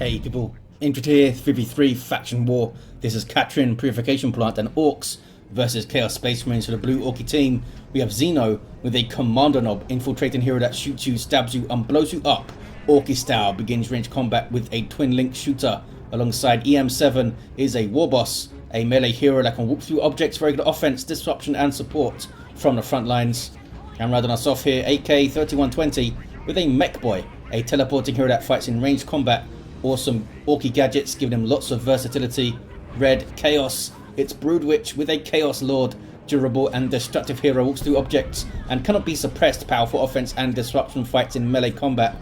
Hey people, Injured here, 3v3 faction war. This is Khatrin Purification Plant and Orks versus Chaos Space Marines for the blue Orky team. We have Zeno with a Kommando knob, infiltrating hero that shoots you, stabs you and blows you up. Orky style, begins range combat with a twin link shooter. Alongside EM7 is a Warboss, a melee hero that can whoop through objects for regular offense, disruption and support from the front lines. And rounding us off here, AK-3120 with a Mekboy, a teleporting hero that fights in ranged combat. Awesome Orky gadgets, giving him lots of versatility. Red Chaos, it's Broodwich with a Chaos Lord, durable and destructive hero, walks through objects and cannot be suppressed, powerful offense and disruption, fights in melee combat.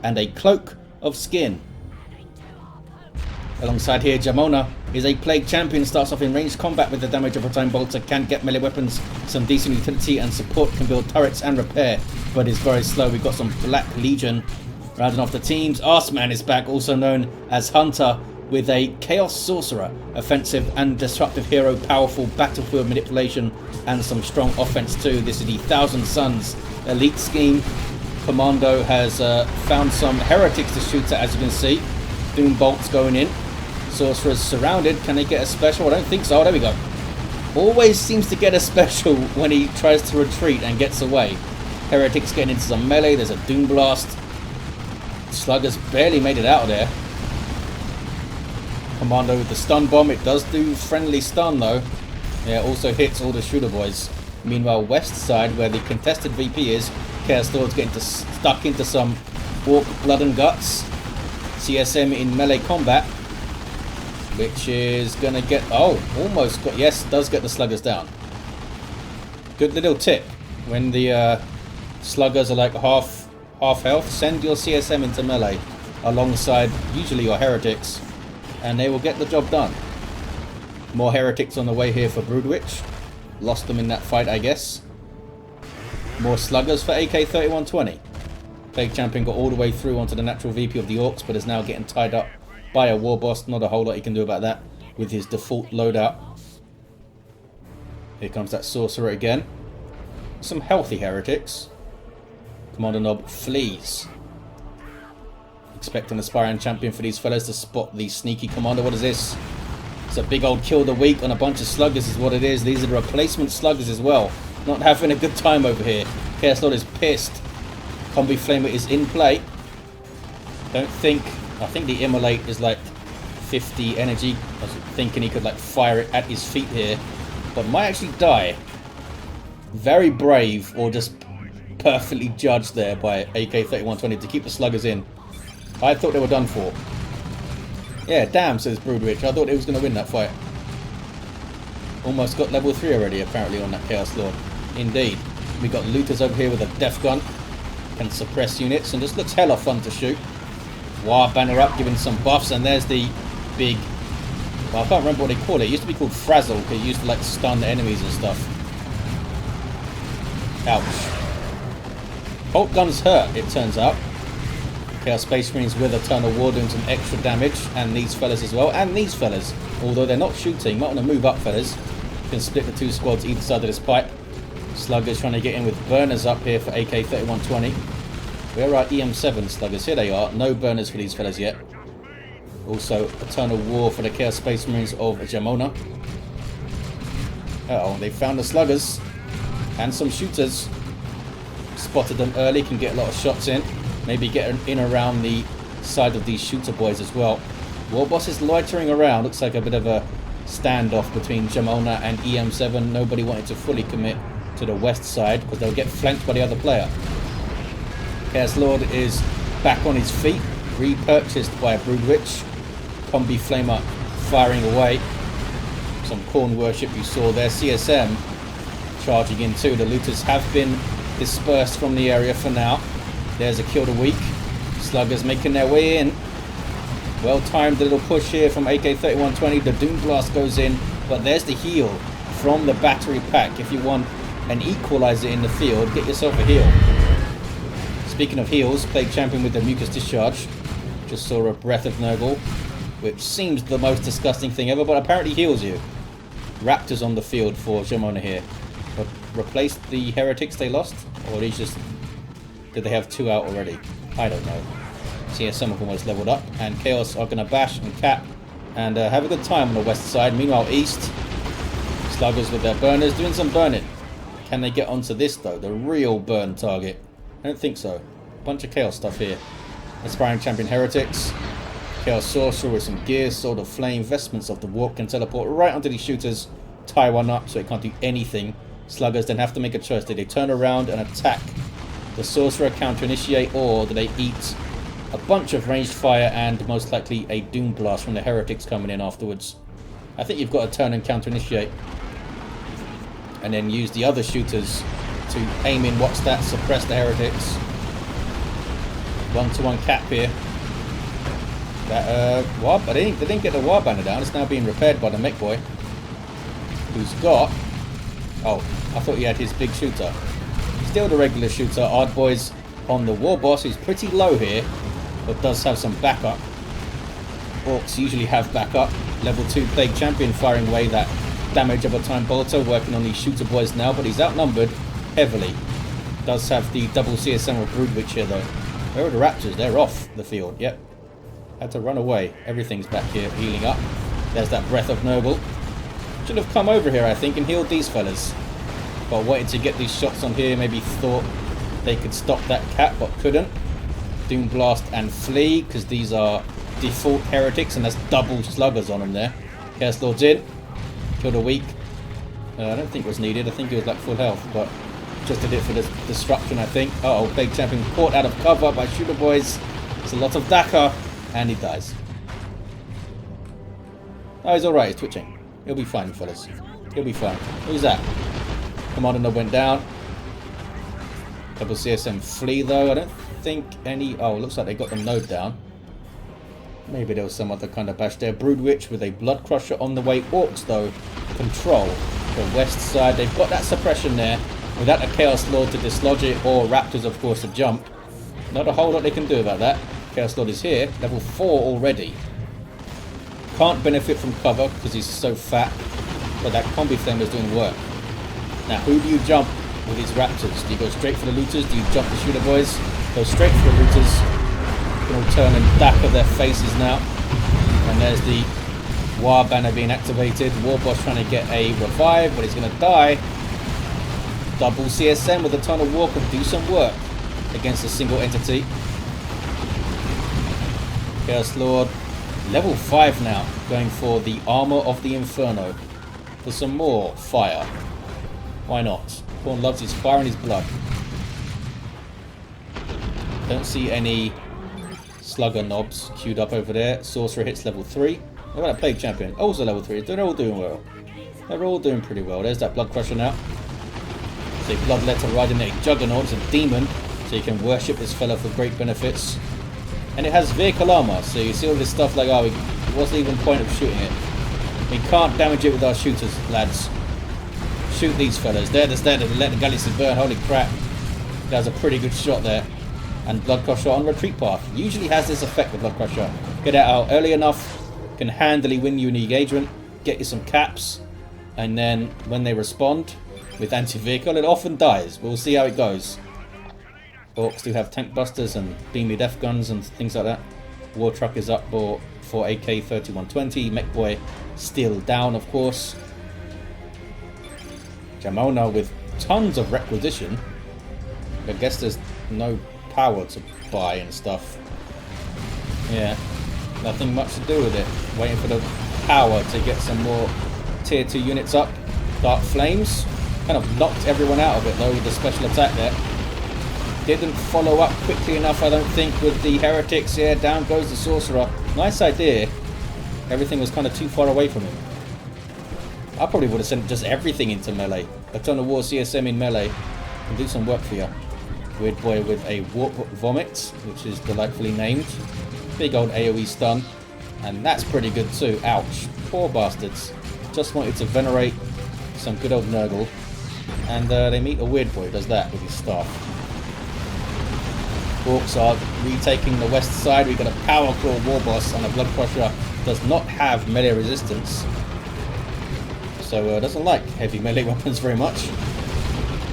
And a Cloak of Skin. Alongside here, Jamona is a Plague Champion, starts off in ranged combat with the damage of a time bolter, can get melee weapons, some decent utility and support, can build turrets and repair, but is very slow. We've got some Black Legion. Rounding off the teams, Arseman is back, also known as Hunter, with a Chaos Sorcerer, offensive and disruptive hero, powerful battlefield manipulation and some strong offense too. This is the Thousand Suns elite scheme. Kommando has found some heretics to shoot at, as you can see. Doom bolts going in. Sorcerer's surrounded. Can he get a special? I don't think so. Oh, there we go. Always seems to get a special when he tries to retreat and gets away. Heretics getting into some melee. There's a Doom Blast. Sluggers barely made it out of there. Kommando with the stun bomb. It does do friendly stun though. Yeah, also hits all the shooter boys. Meanwhile, west side, where the contested VP is, Chaos Lord's getting stuck into some Ork blood and guts. CSM in melee combat, which is gonna get, oh, almost got, yes, does get the sluggers down. Good little tip: when the sluggers are like half health, send your CSM into melee alongside usually your heretics, and they will get the job done. More heretics on the way here for Broodwich. Lost them in that fight, I guess. More sluggers for AK-3120. Plague Champion got all the way through onto the natural VP of the Orks, but is now getting tied up by a Warboss. Not a whole lot he can do about that with his default loadout. Here comes that Sorcerer again. Some healthy heretics. Kommando knob flees. Expecting the Aspiring Champion for these fellas to spot the sneaky Kommando. What is this? It's a big old kill the week on a bunch of sluggers is what it is. These are the replacement sluggers as well. Not having a good time over here. Chaos Lord is pissed. Combi Flamer is in play. I think the Immolate is like 50 energy. I was thinking he could like fire it at his feet here, but might actually die. Very brave, or just perfectly judged there by AK-3120 to keep the sluggers in. I thought they were done for. Yeah, damn, says Broodwich. I thought he was going to win that fight. Almost got level 3 already, apparently, on that Chaos Lord. Indeed. We got looters over here with a death gun. Can suppress units and just looks hella fun to shoot. War banner up, giving some buffs, and there's the big, well, I can't remember what they call it. It used to be called Frazzle, because it used to like stun enemies and stuff. Ouch. Bolt guns hurt, it turns out. Chaos Space Marines with Eternal War doing some extra damage, and these fellas as well, and these fellas. Although they're not shooting, might want to move up, fellas. You can split the two squads either side of this pipe. Sluggers trying to get in with burners up here for AK-3120. Where are EM7 sluggers? Here they are. No burners for these fellas yet. Also, Eternal War for the Chaos Space Marines of Jamona. Uh-oh, they found the sluggers. And some shooters. Spotted them early, can get a lot of shots in. Maybe get in around the side of these shooter boys as well. Warboss is loitering around. Looks like a bit of a standoff between Jamona and EM7. Nobody wanted to fully commit to the west side because they'll get flanked by the other player. Chaos Lord is back on his feet, repurchased by a Broodwich. Combi Flamer firing away. Some Corn Worship you saw there. CSM charging in too. The looters have been dispersed from the area for now. There's a kill the week. Sluggers making their way in. Well timed little push here from AK-3120. The Doom Blast goes in, but there's the heal from the battery pack. If you want an equalizer in the field, get yourself a heal. Speaking of heals, Plague Champion with the Mucus Discharge. Just saw a Breath of Nurgle, which seems the most disgusting thing ever, but apparently heals you. Raptors on the field for Jamona here. But replaced the heretics they lost? Or these just... did they have 2 out already? I don't know. CSM have almost leveled up, and Chaos are going to bash and cap and have a good time on the west side. Meanwhile, east, Sluggers with their burners doing some burning. Can they get onto this though, the real burn target? I don't think so. Bunch of Chaos stuff here. Aspiring Champion Heretics. Chaos Sorcerer with some gear, Sword of Flame, Vestments of the Warp can teleport right onto these shooters, tie one up so it can't do anything. Sluggers then have to make a choice. Do they turn around and attack the Sorcerer, counter initiate, or do they eat a bunch of ranged fire and most likely a Doom Blast from the Heretics coming in afterwards? I think you've got to turn and counter initiate and then use the other shooters to aim in, what's that, suppress the Heretics. 1-to-1 cap here. That Warb, but they didn't get the Warbanner down. It's now being repaired by the Mekboy, who's got, oh, I thought he had his big shooter. Still the regular shooter. Odd Boys on the Warboss, who's pretty low here, but does have some backup. Orks usually have backup. Level 2 Plague Champion firing away that damage of a time bolter, working on these shooter boys now, but he's outnumbered heavily. Does have the double CSM of Broodwich here though. Where are the Raptors? They're off the field. Yep. Had to run away. Everything's back here healing up. There's that Breath of Noble. Should have come over here, I think, and healed these fellas. But wanted to get these shots on here. Maybe thought they could stop that cap, but couldn't. Doom Blast and Flee, because these are default Heretics, and that's double Sluggers on them there. Chaos Lord's in. Killed a weak. I don't think it was needed. I think it was like full health, but just did it for the disruption, I think. Uh-oh, Plague Champion caught out of cover by Shooter Boys. It's a lot of Dakar, and he dies. Oh, he's alright. He's twitching. He'll be fine, fellas. He'll be fine. Who's that? Kommando went down. Double CSM Flee, though. I don't think any... Oh, looks like they got the node down. Maybe there was some other kind of bash there. Broodwich with a Blood Crusher on the way. Orks, though, control the west side. They've got that suppression there. Without a Chaos Lord to dislodge it, or Raptors, of course, to jump. Not a whole lot they can do about that. Chaos Lord is here. Level 4 already. Can't benefit from cover because he's so fat. But that Combi Flame is doing work. Now, who do you jump with these Raptors? Do you go straight for the Looters? Do you jump the Shooter Boys? Go straight for the Looters. Can all turn and dapper their faces now. And there's the Warbanner being activated. Warboss trying to get a revive, but he's going to die. Double CSM with a ton of war can do some work against a single entity. Chaos Lord, level 5 now, going for the Armor of the Inferno. For some more fire. Why not? Korn loves his fire and his blood. Don't see any Slugger knobs queued up over there. Sorcerer hits level 3. What about that Plague Champion? Also level 3. They're all doing well. They're all doing pretty well. There's that Blood Crusher now. It's a Bloodletter riding a Juggernaut. It's a demon. So you can worship this fella for great benefits. And it has vehicle armor. So you see all this stuff like, oh, it wasn't even point of shooting it. We can't damage it with our shooters, lads. Shoot these fellas. They're just there to let the galaxy burn. Holy crap. That was a pretty good shot there. And Blood Crusher on retreat path. Usually has this effect with Blood Crusher. Get it out early enough. Can handily win you an engagement. Get you some caps. And then when they respond with anti-vehicle, it often dies. We'll see how it goes. Orks do have tank busters and beamy death guns and things like that. War truck is up for AK-3120. Mekboy still down, of course. Jamona with tons of requisition. I guess there's no power to buy and stuff. Yeah, nothing much to do with it. Waiting for the power to get some more tier 2 units up. Dark Flames kind of knocked everyone out of it though with the special attack there. Didn't follow up quickly enough, I don't think, with the Heretics. Yeah, down goes the Sorcerer. Nice idea. Everything was kind of too far away from him. I probably would have sent just everything into melee. A ton of War CSM in melee can do some work for you. Weird Boy with a Warp Vomit, which is delightfully named. Big old AoE stun. And that's pretty good too. Ouch. Poor bastards. Just wanted to venerate some good old Nurgle. And they meet a Weird Boy who does that with his staff. Orks are retaking the west side. We've got a Power Claw Warboss, and a Blood Crusher does not have melee resistance. So doesn't like heavy melee weapons very much.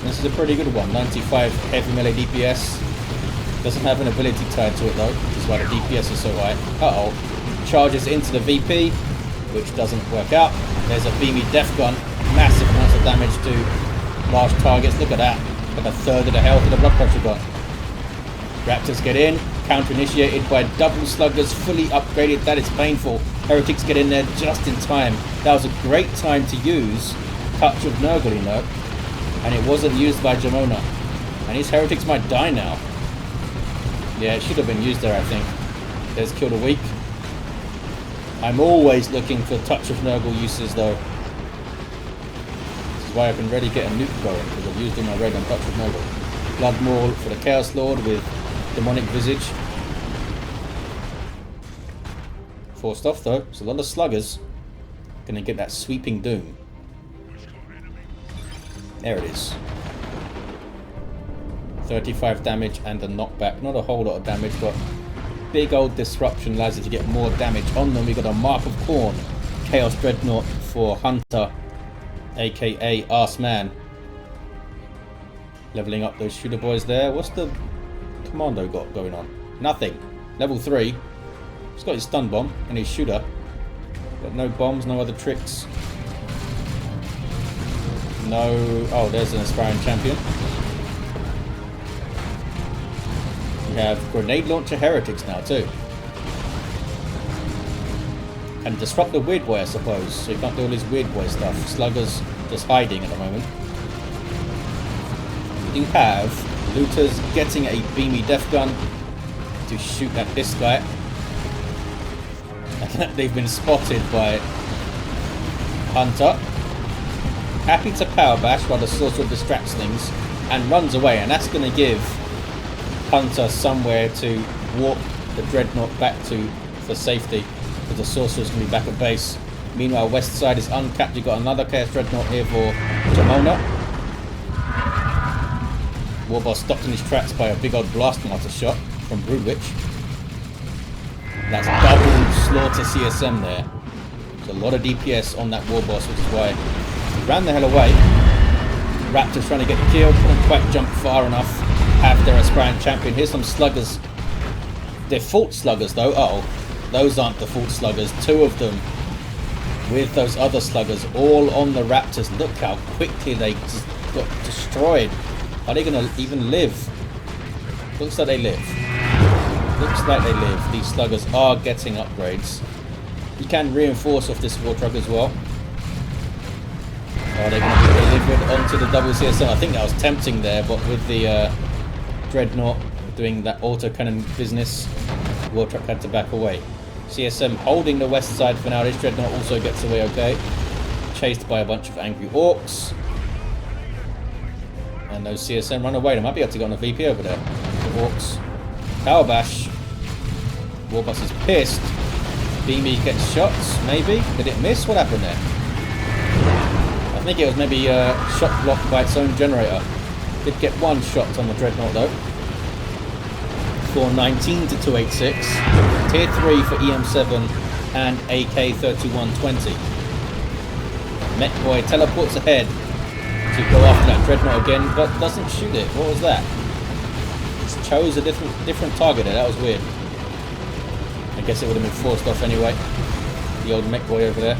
This is a pretty good one. 95 heavy melee DPS. Doesn't have an ability tied to it though, which is why the DPS is so high. Uh-oh. Charges into the VP, which doesn't work out. There's a beamy death gun. Massive amounts of damage to large targets. Look at that. Got a third of the health of the blood pressure gun. Raptors get in. Counter-initiated by double sluggers. Fully upgraded. That is painful. Heretics get in there just in time. That was a great time to use Touch of Nurgle, you know. And it wasn't used by Jamona. And his Heretics might die now. Yeah, it should have been used there, I think. There's Kill the Weak. I'm always looking for Touch of Nurgle uses, though. This is why I can really get a nuke going, because I've used all my raid on Touch of Nurgle. Blood Maul for the Chaos Lord with Demonic Visage. Forced off, though. It's a lot of sluggers. Gonna get that Sweeping Doom. There it is. 35 damage and a knockback. Not a whole lot of damage, but big old disruption allows you to get more damage on them. We got a Mark of Khorne, Chaos Dreadnought for Hunter, aka Arse Man. Leveling up those shooter boys there. What's the Kommando got going on? Nothing. Level 3. He's got his stun bomb and his shooter. Got no bombs, no other tricks. No. Oh, there's an aspiring champion. We have grenade launcher heretics now too. And disrupt the weird boy, I suppose. So you can't do all this weird boy stuff. Sluggers just hiding at the moment. We do have looters getting a beamy death gun to shoot at this guy. They've been spotted by Hunter. Happy to power bash while the Sorcerer distracts things and runs away, and that's going to give Hunter somewhere to walk the Dreadnought back to for safety, because the Sorcerer's going to be back at base. Meanwhile, west side is uncapped. You've got another Chaos Dreadnought here for Jamona. Warboss stopped in his tracks by a big old blast mortar shot from Broodwich. That's double slaughter CSM there. There's a lot of DPS on that Warboss, which is why he ran the hell away. Raptors trying to get the kill, couldn't quite jump far enough. Have their aspirant champion. Here's some sluggers. They're fault sluggers though. Uh oh, those aren't the fault sluggers. Two of them with those other sluggers all on the Raptors. Look how quickly they just got destroyed. Are they going to even live? Looks like they live. Looks like they live. These sluggers are getting upgrades. You can reinforce off this war truck as well. Are they going to be delivered onto the double CSM? I think that was tempting there, but with the Dreadnought doing that autocannon business, war truck had to back away. CSM holding the west side for now. This Dreadnought also gets away okay. Chased by a bunch of angry Orks. And those CSM run away. They might be able to get on a VP over there. The Orks. Power bash. Warboss is pissed. Beamy gets shots, maybe? Did it miss? What happened there? I think it was maybe shot blocked by its own generator. Did get one shot on the Dreadnought though. 419 to 286. Tier 3 for EM7 and AK-3120. Mekboy teleports ahead to go after that Dreadnought again, but doesn't shoot it. What was that? Just chose a different target there. That was weird. I guess it would have been forced off anyway. The old Mekboy over there.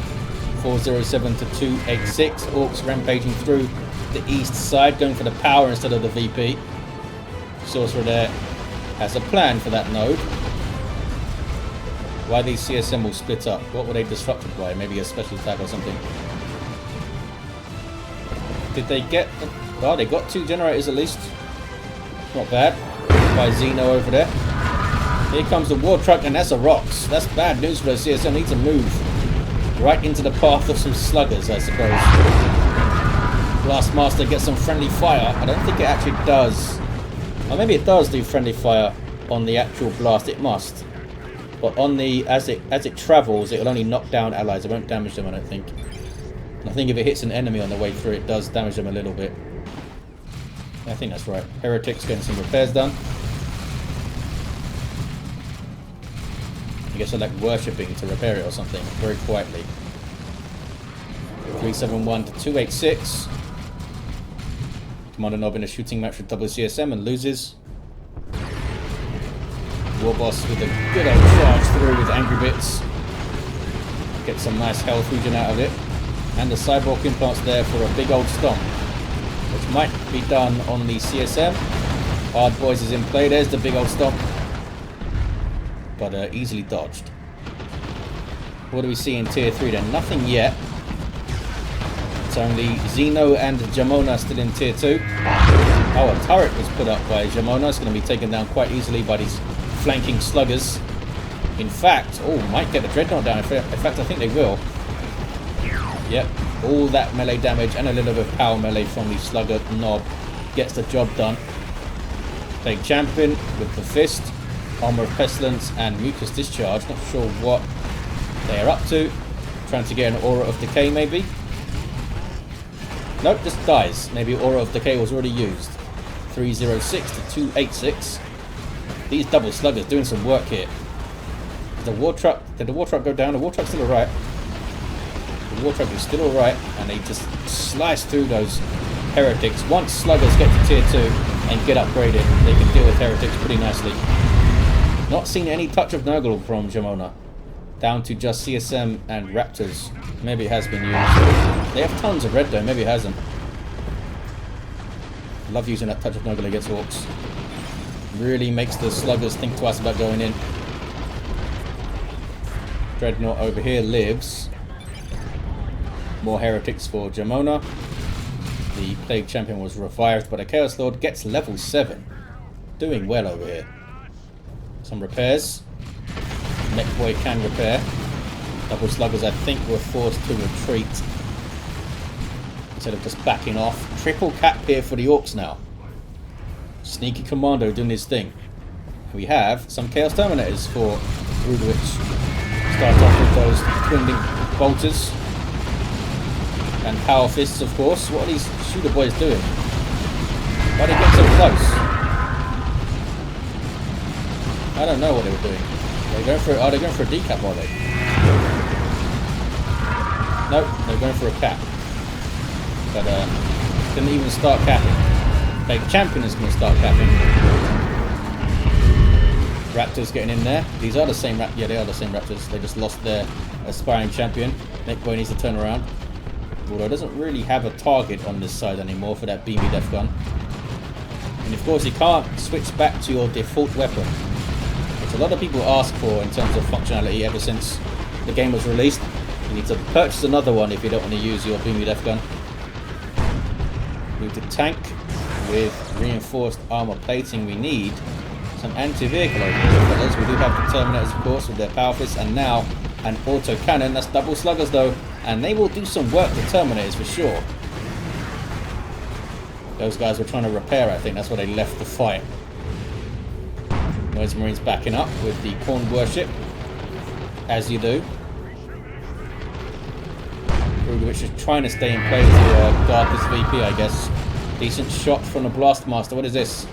407 to 286. Orks rampaging through the east side, going for the power instead of the VP. Sorcerer there has a plan for that node. Why these CSM will split up? What were they disrupted by? Maybe a special attack or something. Did they get... Oh, they got 2 generators at least. Not bad. By Zeno over there. Here comes the war truck, and that's a Rocks. That's bad news for the CSM. Need to move right into the path of some sluggers, I suppose. Blastmaster gets some friendly fire. I don't think it actually does. Or maybe it does do friendly fire on the actual blast. It must. But on the as it travels, it will only knock down allies. It won't damage them, I don't think. I think if it hits an enemy on the way through, it does damage them a little bit. I think that's right. Heretics getting some repairs done. I guess they're like worshipping to repair it or something, very quietly. 371 to 286. Kommando Nob in a shooting match with double CSM and loses. Warboss with a good old charge through with Angry Bits. Get some nice health regen out of it. And the Cyborg implants there for a big old stomp, which might be done on the CSM. Hard Boys is in play. There's the big old stomp. But easily dodged. What do we see in tier 3 then? Nothing yet. It's only Zeno and Jamona still in tier 2. Oh, a turret was put up by Jamona. It's going to be taken down quite easily by these flanking sluggers. In fact, oh, might get the Dreadnought down. In fact, I think they will. Yep, all that melee damage and a little bit of power melee from the slugger knob gets the job done. Plague Champion with the Fist, Armor of Pestilence and Mucus Discharge. Not sure what they are up to. Trying to get an Aura of Decay maybe. Nope, just dies. Maybe Aura of Decay was already used. 306 to 286. These double sluggers doing some work here. The war truck, did the war truck go down? The war truck's still alright. The war truck is still alright, and they just slice through those heretics. Once sluggers get to tier 2 and get upgraded, they can deal with heretics pretty nicely. Not seen any touch of Nurgle from Jamona. Down to just CSM and Raptors. Maybe it has been used. They have tons of red though, maybe it hasn't. Love using that touch of Nurgle against Orks. Really makes the sluggers think twice about going in. Dreadnought over here lives. More heretics for Jamona. The Plague Champion was revived, but a Chaos Lord gets level 7. Doing well over here. Some repairs. Mekboy can repair. Double sluggers, I think, were forced to retreat instead of just backing off. Triple cap here for the Orks now. Sneaky Kommando doing his thing. We have some Chaos Terminators for Broodwich. Start off with those twin bolters and power fists, of course. What are these shooter boys doing? Why did they get so close? I don't know what they were doing. Are they going for a decap, are they? Nope, they're going for a cap. But didn't even start capping. Plague Champion is going to start capping. Raptors getting in there. These are the same Raptors. Yeah, they are the same Raptors. They just lost their aspiring champion. Mekboy needs to turn around. Although it doesn't really have a target on this side anymore for that beamy death gun. And of course you can't switch back to your default weapon, which a lot of people ask for in terms of functionality ever since the game was released. You need to purchase another one if you don't want to use your beamy death gun. Move to tank with reinforced armor plating. We need some anti-vehicle over here, fellas. We do have the Terminators, of course, with their power fists, and now an auto cannon. That's double sluggers though, and they will do some work to Terminators for sure. Those guys were trying to repair, I think. That's why they left the fight. Noise Marines backing up with the Corn Worship, as you do. Broodwich is trying to stay in play to guard this VP, I guess. Decent shot from the Blastmaster. What is this?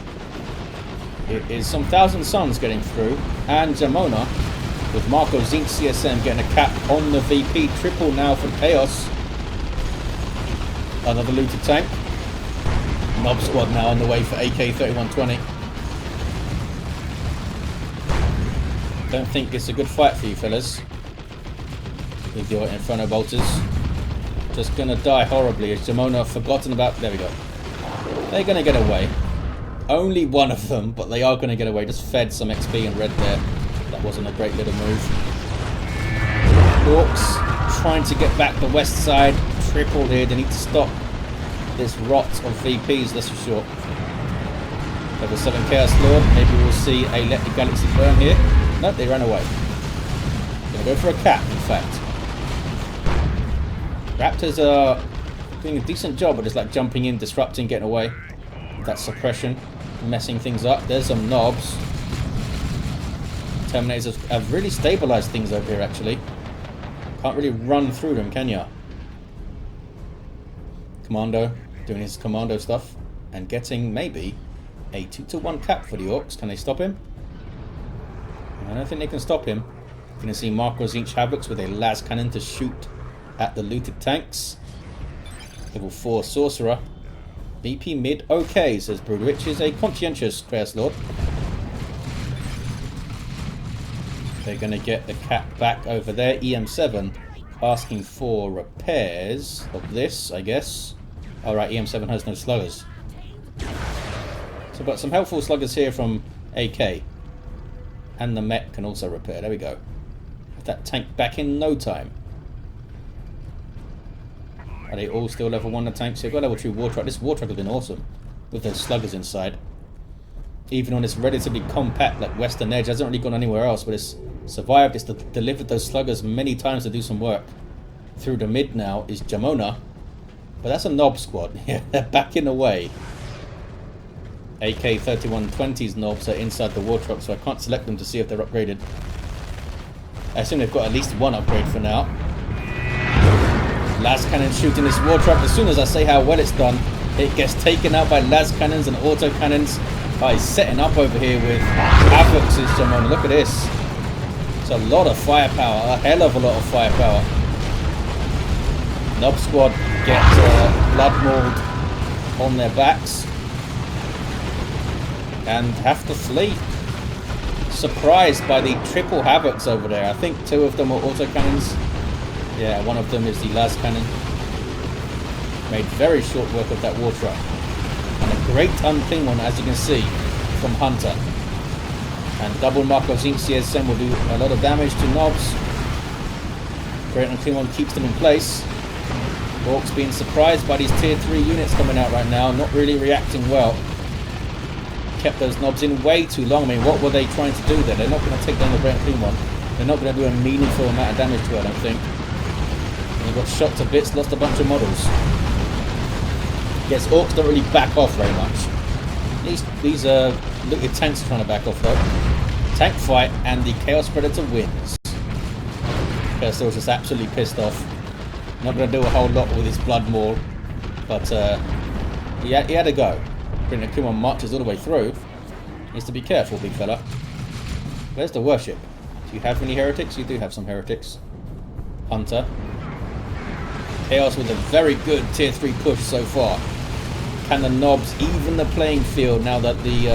It is some Thousand Suns getting through, and Jamona with Marco Zinc CSM getting a cap on the VP. Triple now for Chaos. Another looted tank. Mob squad now on the way for AK-3120. Don't think it's a good fight for you fellas with your Inferno Bolters. Just gonna die horribly. Is Jamona forgotten about? There we go. They're gonna get away. Only one of them, but they are gonna get away. Just fed some XP in red there. That wasn't a great little move. Orks trying to get back the west side. Tripled here. They need to stop this rot of VPs, that's for sure. Level 7 Chaos Lord. Maybe we'll see a Let the Galaxy Burn here. Nope, they ran away. Gonna go for a cap, in fact. Raptors are doing a decent job of just like jumping in, disrupting, getting away. That suppression, messing things up. There's some knobs. Terminators have really stabilized things over here, actually. Can't really run through them, can ya? Kommando doing his Kommando stuff and getting maybe a 2-to-1 cap for the Orks. Can they stop him? I don't think they can stop him. You're going to see Marco Zinch Havocs with a las cannon to shoot at the looted tanks. Level 4 Sorcerer. BP mid okay, says Broodwich. Is a conscientious Chaos Lord. They're going to get the cap back over there. EM7 asking for repairs of this, I guess. Alright, EM7 has no sluggers. So we've got some helpful sluggers here from AK. And the mech can also repair. There we go. Have that tank back in no time. Are they all still level 1, the tanks? They've got level 2 war truck. This war truck has been awesome. With those sluggers inside. Even on this relatively compact, like Western Edge, hasn't really gone anywhere else, but it's survived. It's delivered those sluggers many times to do some work. Through the mid now is Jamona. But that's a knob squad. Yeah, they're backing away. AK-3120's knobs are inside the war truck, so I can't select them to see if they're upgraded. I assume they've got at least one upgrade for now. Las cannon shooting this war truck. As soon as I say how well it's done, it gets taken out by las cannons and auto cannons. Oh, he's setting up over here with Havocs, is Jamona. Look at this. It's a lot of firepower, a hell of a lot of firepower. Knob squad get blood mauled on their backs and have to flee. Surprised by the triple Havocs over there. I think 2 of them are autocannons. Yeah, one of them is the las cannon. Made very short work of that war truck. And a great unclean one, as you can see, from Hunter. And double mark of Zinc CSM will do a lot of damage to knobs. Great unclean one keeps them in place. Orks being surprised by these tier 3 units coming out right now, not really reacting well. Kept those knobs in way too long. I mean, what were they trying to do there? They're not going to take down the Great Unclean one. They're not going to do a meaningful amount of damage to it, I don't think. And they got shot to bits, lost a bunch of models. Yes, Orks don't really back off very much. These look, your tanks are trying to back off though. Tank fight and the Chaos Predator wins. Chaos was just absolutely pissed off. Not going to do a whole lot with his blood maul, but he had a go. Brilliant Kumon marches all the way through. Needs to be careful, big fella. Where's the worship? Do you have any heretics? You do have some heretics. Hunter. Chaos with a very good tier 3 push so far. Can the knobs even the playing field now that the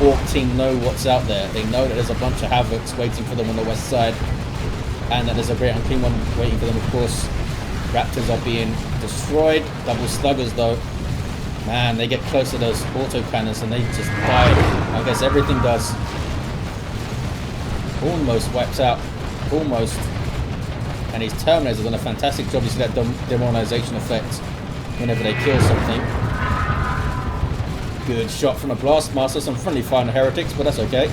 Ork team know what's out there? They know that there's a bunch of Havocs waiting for them on the west side. And that there's a Great Unclean one waiting for them, of course. Raptors are being destroyed. Double sluggers though. Man, they get close to those auto cannons and they just die. I guess everything does. Almost wipes out. Almost. And his Terminators have done a fantastic job. You see that demoralization effect whenever they kill something. Good shot from a Blastmaster. Some friendly fire on the Heretics, but that's okay.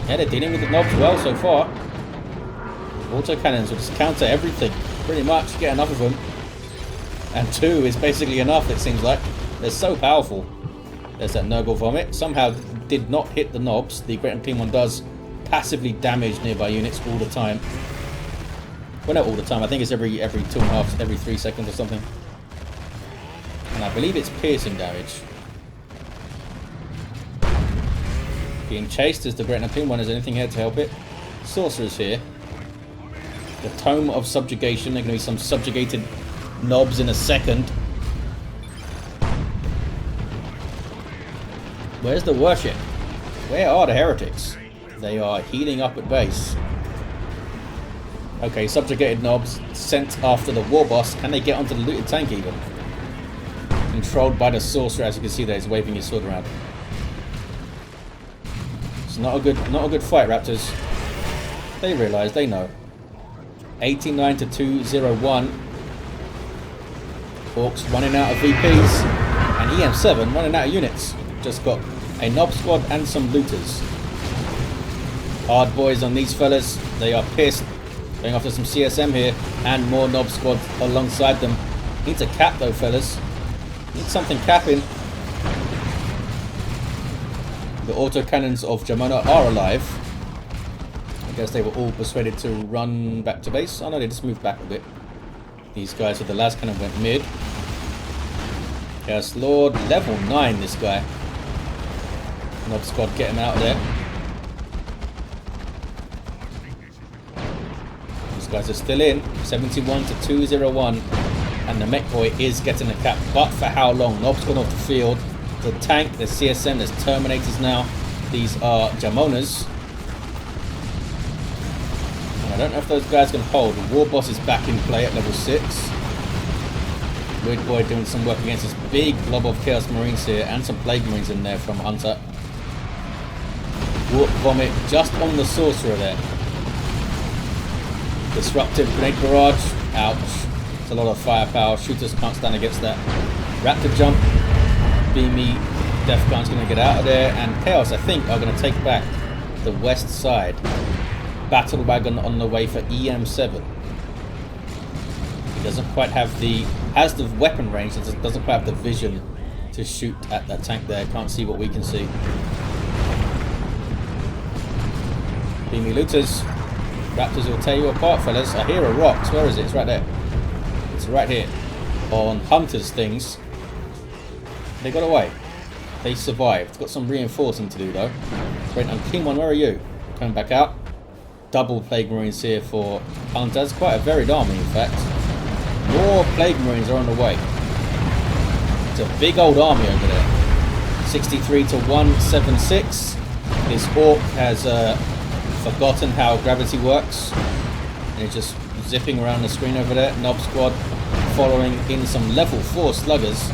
Yeah, they're dealing with the knobs well so far. Auto cannons will just counter everything. Pretty much. Get enough of them. And 2 is basically enough, it seems like. They're so powerful. There's that Nurgle Vomit. Somehow did not hit the knobs. The Great Unclean one does passively damage nearby units all the time. Well, not all the time. I think it's every 2.5, every 3 seconds or something. And I believe it's piercing damage. Being chased as the Great Unclean one. Is anything here to help it? Sorcerer's here. The Tome of Subjugation. There are going to be some subjugated knobs in a second. Where's the worship? Where are the heretics? They are healing up at base. Okay, subjugated knobs sent after the Warboss. Can they get onto the looted tank even? Controlled by the Sorcerer, as you can see there, he's waving his sword around. It's not a good fight, Raptors. They realise, they know. 89 to 201. Orks running out of VPs. And EM7 running out of units. Just got a knob squad and some looters. Hard boys on these fellas. They are pissed. Going after some CSM here. And more knob squads alongside them. Needs a cap though, fellas. Need something capping. The autocannons of Jamona are alive. I guess they were all persuaded to run back to base. Oh no, they just moved back a bit. These guys with the last cannon went mid. Yes, Lord, level 9 this guy. Knob squad, get him out of there. These guys are still in. 71 to 201. And the Mekboy is getting the cap. But for how long? Nob's gone off the field. The tank, there's CSM, there's Terminators now. These are Jamonas. don't know if those guys can hold. Warboss is back in play at level 6. Mekboy doing some work against this big blob of Chaos Marines here, and some Plague Marines in there from Hunter. Warp Vomit just on the Sorcerer there. Disruptive Grenade Barrage. Ouch. It's a lot of firepower. Shooters can't stand against that. Raptor Jump. Beamy Death Gun's going to get out of there. And Chaos, I think, are going to take back the west side. Battle Wagon on the way for EM7. He doesn't quite have the... has the weapon range, it doesn't quite have the vision to shoot at that tank there. Can't see what we can see. Beamy Looters. Raptors will tear you apart, fellas. I hear a Orks. Where is it? It's right there. It's right here. On Hunter's things. They got away. They survived. Got some reinforcing to do though. Great, and King One, where are you? Coming back out. Double Plague Marines here for Hunter. It's quite a varied army, in fact. More Plague Marines are on the way. It's a big old army over there. 63 to 176. This Ork has forgotten how gravity works. And it's just zipping around the screen over there. Nob Squad following in some level 4 sluggers.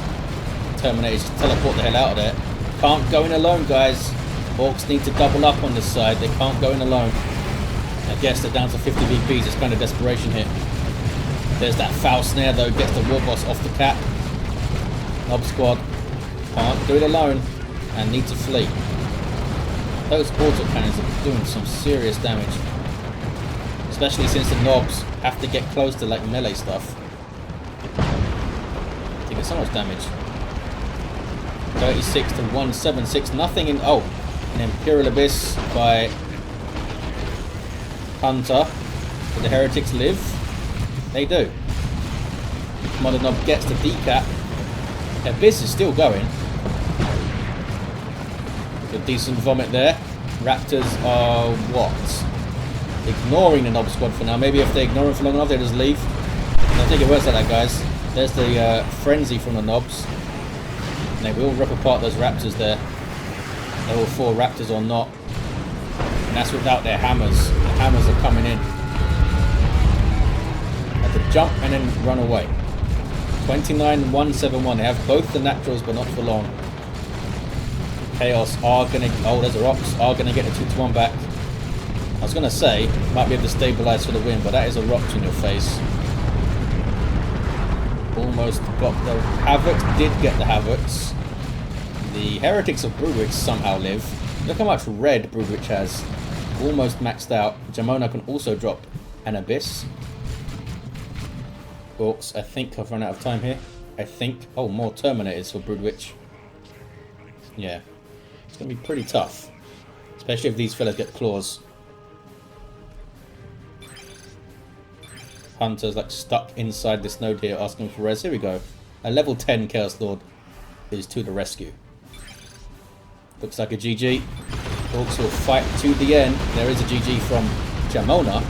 Terminators just teleport the hell out of there. Can't go in alone, guys. Orks need to double up on this side. They can't go in alone. I guess they're down to 50 VPs. It's kind of desperation here. There's that foul snare though. Gets the Warboss off the cap. Nob Squad can't do it alone and need to flee. Those autocannons are doing some serious damage. Especially since the Nobs have to get close to like melee stuff. They get so much damage. 36 to 176. Nothing in... oh, an Imperial Abyss by Hunter. Do the Heretics live? They do. Kommando Nob gets the decap. Abyss is still going. A decent vomit there. Raptors are what? Ignoring the Nob Squad for now. Maybe if they ignore them for long enough, they just leave. I don't think it works like that, guys. There's the frenzy from the Nobs. And they will rip apart those Raptors there. Level 4 Raptors or not. And that's without their hammers. The hammers are coming in. Have to jump and then run away. 29-171. They have both the naturals, but not for long. Chaos are going to... oh, there's a Orks. Are going to get the 2-1 back. I was going to say, might be able to stabilize for the win, but that is a Orks in your face. Almost got the Havocs. Did get the Havocs. The Heretics of Broodwich somehow live. Look how much red Broodwich has. Almost maxed out. Jamona can also drop an Abyss. Orks, I think I've run out of time here. I think... oh, more Terminators for Broodwich. Yeah. It's going to be pretty tough. Especially if these fellas get claws. Hunter's like stuck inside this node here asking for res. Here we go. A level 10 Chaos Lord is to the rescue. Looks like a GG. Orks will fight to the end. There is a GG from Jamona.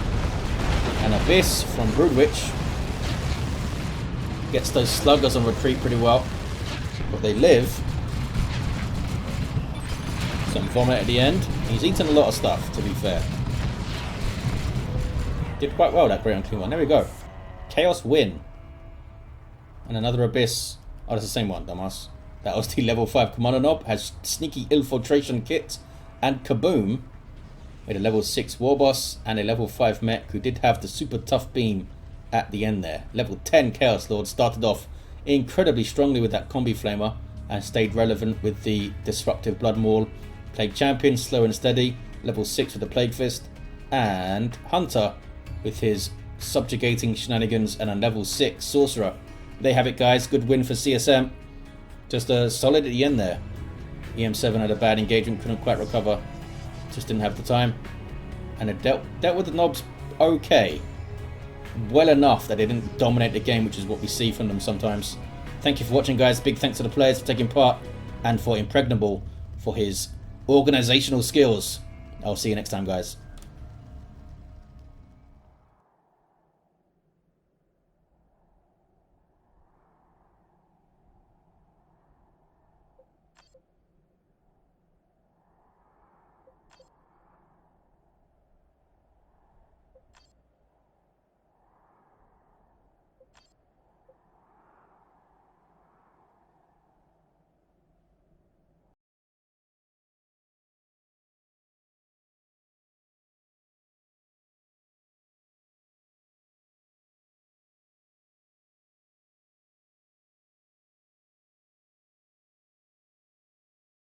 An Abyss from Broodwich. Gets those sluggers on retreat pretty well. But they live. Some vomit at the end. He's eaten a lot of stuff, to be fair. Did quite well, that Great Unclean One. There we go. Chaos win. And another Abyss. Oh, that's the same one, dumbass. That was the level 5 Kommando Nob. Has Sneaky Infiltration Kit. And Kaboom. With a level 6 Warboss. And a level 5 Mech. Who did have the super tough beam at the end there. Level 10 Chaos Lord. Started off incredibly strongly with that Combi Flamer. And stayed relevant with the Disruptive Blood Maul. Plague Champion. Slow and steady. Level 6 with the Plague Fist. And Hunter with his subjugating shenanigans and a level 6 Sorcerer. They have it, guys. Good win for CSM. Just a solid at the end there. EM7 had a bad engagement, couldn't quite recover. Just didn't have the time. And it dealt with the Nobs okay. Well enough that they didn't dominate the game, which is what we see from them sometimes. Thank you for watching, guys. Big thanks to the players for taking part. And for Impregnable for his organizational skills. I'll see you next time, guys.